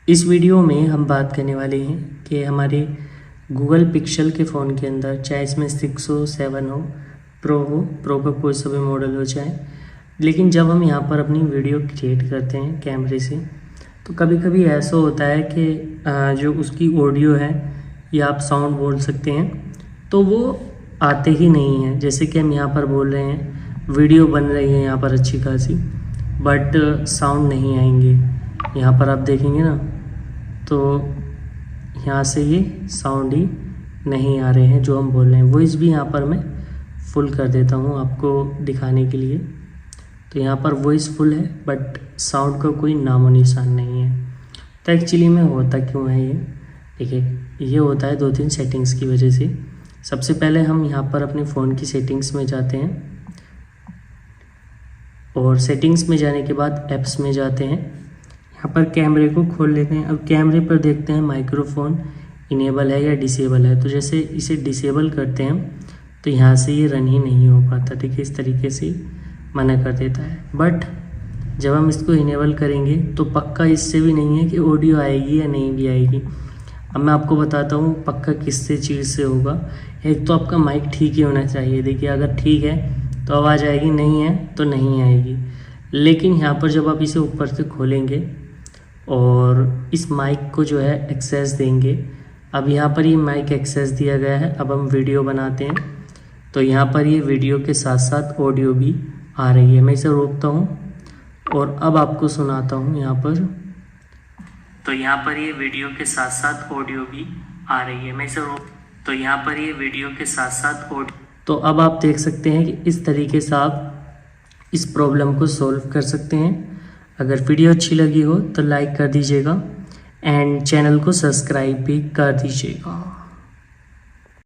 इस वीडियो में हम बात करने वाले हैं कि हमारे गूगल पिक्सल के फ़ोन के अंदर, चाहे इसमें 6 हो, 7 हो, प्रो का कोई सा भी मॉडल हो जाए, लेकिन जब हम यहाँ पर अपनी वीडियो क्रिएट करते हैं कैमरे से, तो कभी कभी ऐसा होता है कि जो उसकी ऑडियो है या आप साउंड बोल सकते हैं, तो वो आते ही नहीं हैं। जैसे कि हम यहाँ पर बोल रहे हैं, वीडियो बन रही है यहाँ पर अच्छी खासी, बट साउंड नहीं आएंगे। यहाँ पर आप देखेंगे ना, तो यहाँ से ये साउंड ही नहीं आ रहे हैं जो हम बोल रहे हैं। वॉइस भी यहाँ पर मैं फुल कर देता हूँ आपको दिखाने के लिए। तो यहाँ पर वॉइस फुल है बट साउंड का कोई नामो निशान नहीं है। तो एक्चुअली में होता क्यों है ये? देखिए, ये होता है 2-3 सेटिंग्स की वजह से। सबसे पहले हम यहाँ पर अपने फ़ोन की सेटिंग्स में जाते हैं, और सेटिंग्स में जाने के बाद ऐप्स में जाते हैं। यहाँ पर कैमरे को खोल लेते हैं। अब कैमरे पर देखते हैं माइक्रोफोन इनेबल है या डिसेबल है। तो जैसे इसे डिसेबल करते हैं तो यहाँ से ये रन ही नहीं हो पाता। ठीक है, इस तरीके से मना कर देता है। बट जब हम इसको इनेबल करेंगे तो पक्का इससे भी नहीं है कि ऑडियो आएगी या नहीं भी आएगी। अब मैं आपको बताता हूँ पक्का किससे चीज़ से होगा। एक तो आपका माइक ठीक ही होना चाहिए। देखिए, अगर ठीक है तो आवाज़ आएगी, नहीं है तो नहीं आएगी। लेकिन यहाँ पर जब आप इसे ऊपर से खोलेंगे और इस माइक को जो है एक्सेस देंगे, अब यहाँ पर ये माइक एक्सेस दिया गया है। अब हम वीडियो बनाते हैं तो यहाँ पर ये वीडियो के साथ साथ ऑडियो भी आ रही है। मैं इसे रोकता हूँ और अब आपको सुनाता हूँ यहाँ पर। तो यहाँ पर ये वीडियो के साथ साथ ऑडियो भी आ रही है। मैं इसे तो यहाँ पर ये वीडियो के साथ साथ ऑडियो। तो अब आप देख सकते हैं कि इस तरीके से आप इस प्रॉब्लम को सॉल्व कर सकते हैं। अगर वीडियो अच्छी लगी हो तो लाइक कर दीजिएगा एंड चैनल को सब्सक्राइब भी कर दीजिएगा।